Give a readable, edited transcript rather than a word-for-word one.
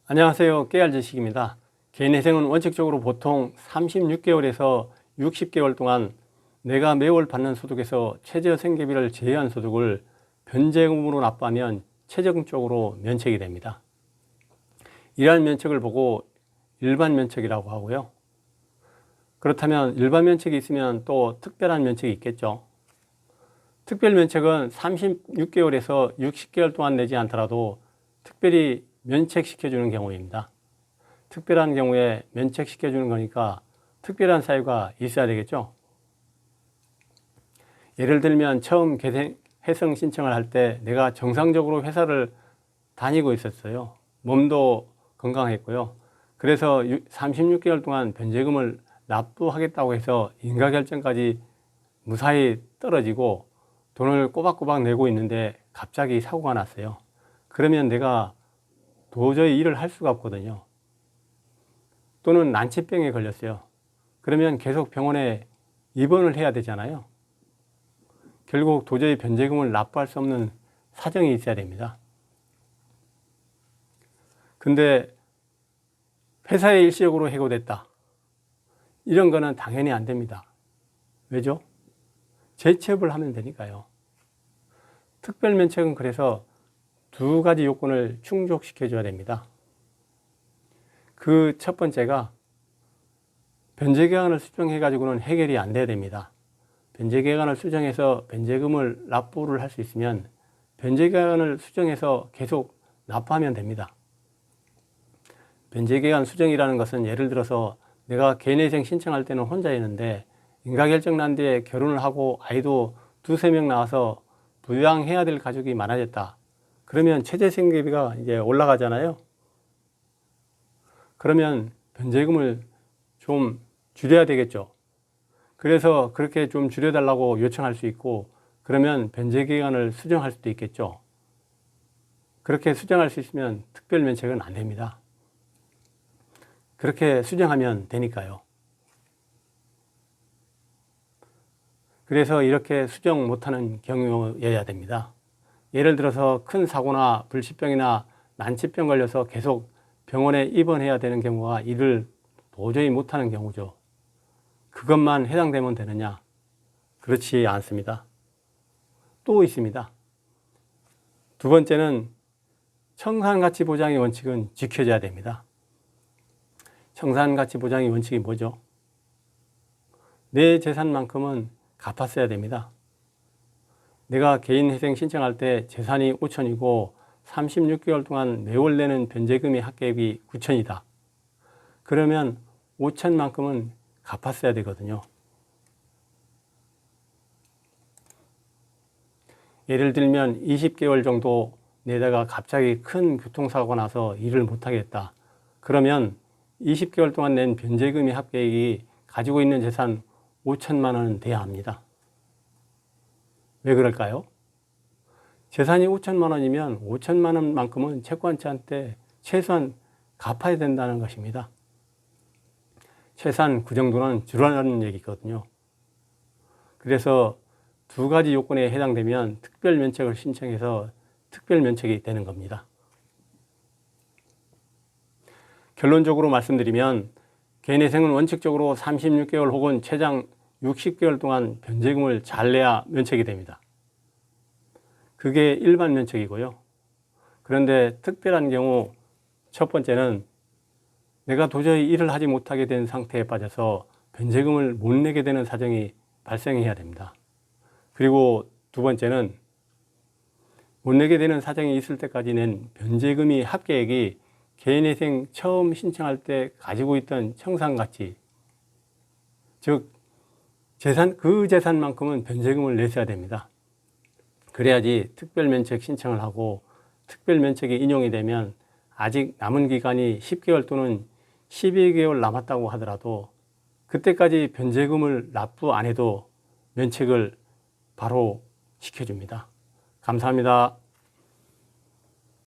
안녕하세요. 깨알지식입니다. 개인회생은 원칙적으로 보통 36개월에서 60개월 동안 내가 매월 받는 소득에서 최저생계비를 제외한 소득을 변제금으로 납부하면 최종적으로 면책이 됩니다. 이러한 면책을 보고 일반 면책이라고 하고요. 그렇다면 일반 면책이 있으면 또 특별한 면책이 있겠죠. 특별 면책은 36개월에서 60개월 동안 내지 않더라도 특별히 면책시켜주는 경우입니다. 특별한 경우에 면책시켜주는 거니까 특별한 사유가 있어야 되겠죠. 예를 들면 처음 회생 신청을 할 때 내가 정상적으로 회사를 다니고 있었어요. 몸도 건강했고요. 그래서 36개월 동안 변제금을 납부하겠다고 해서 인가결정까지 무사히 떨어지고 돈을 꼬박꼬박 내고 있는데 갑자기 사고가 났어요. 그러면 내가 도저히 일을 할 수가 없거든요. 또는 난치병에 걸렸어요. 그러면 계속 병원에 입원을 해야 되잖아요. 결국 도저히 변제금을 납부할 수 없는 사정이 있어야 됩니다. 근데 회사에 일시적으로 해고됐다. 이런 거는 당연히 안 됩니다. 왜죠? 재취업을 하면 되니까요. 특별면책은 그래서 두 가지 요건을 충족시켜 줘야 됩니다. 그 첫 번째가 변제기간을 수정해 가지고는 해결이 안 돼야 됩니다. 변제기간을 수정해서 변제금을 납부를 할 수 있으면 변제기간을 수정해서 계속 납부하면 됩니다. 변제기간 수정이라는 것은 예를 들어서 내가 개인회생 신청할 때는 혼자였는데 인가결정 난 뒤에 결혼을 하고 아이도 두세 명 나와서 부양해야 될 가족이 많아졌다. 그러면 최저생계비가 이제 올라가잖아요. 그러면 변제금을 좀 줄여야 되겠죠. 그래서 그렇게 좀 줄여달라고 요청할 수 있고, 그러면 변제기간을 수정할 수도 있겠죠. 그렇게 수정할 수 있으면 특별면책은 안 됩니다. 그렇게 수정하면 되니까요. 그래서 이렇게 수정 못하는 경우여야 됩니다. 예를 들어서 큰 사고나 불치병이나 난치병 걸려서 계속 병원에 입원해야 되는 경우가 일을 도저히 못하는 경우죠. 그것만 해당되면 되느냐? 그렇지 않습니다. 또 있습니다. 두 번째는 청산가치보장의 원칙은 지켜져야 됩니다. 청산가치보장의 원칙이 뭐죠? 내 재산만큼은 갚았어야 됩니다. 내가 개인회생 신청할 때 재산이 5천이고 36개월 동안 매월 내는 변제금의 합계액이 9천이다. 그러면 5천만큼은 갚았어야 되거든요. 예를 들면 20개월 정도 내다가 갑자기 큰 교통사고가 나서 일을 못하겠다. 그러면 20개월 동안 낸 변제금의 합계액이 가지고 있는 재산 5천만 원은 돼야 합니다. 왜 그럴까요? 재산이 5천만 원이면 5천만 원만큼은 채권자한테 최소한 갚아야 된다는 것입니다. 최소한 그 정도는 주라는 얘기거든요. 그래서 두 가지 요건에 해당되면 특별면책을 신청해서 특별면책이 되는 겁니다. 결론적으로 말씀드리면 개인회생은 원칙적으로 36개월 혹은 최장 60개월 동안 변제금을 잘 내야 면책이 됩니다. 그게 일반 면책이고요. 그런데 특별한 경우 첫 번째는 내가 도저히 일을 하지 못하게 된 상태에 빠져서 변제금을 못 내게 되는 사정이 발생해야 됩니다. 그리고 두 번째는 못 내게 되는 사정이 있을 때까지 낸 변제금이 합계액이 개인회생 처음 신청할 때 가지고 있던 청산가치, 즉 그 재산만큼은 변제금을 내셔야 됩니다. 그래야지 특별면책 신청을 하고 특별면책이 인용이 되면 아직 남은 기간이 10개월 또는 12개월 남았다고 하더라도 그때까지 변제금을 납부 안 해도 면책을 바로 시켜줍니다. 감사합니다.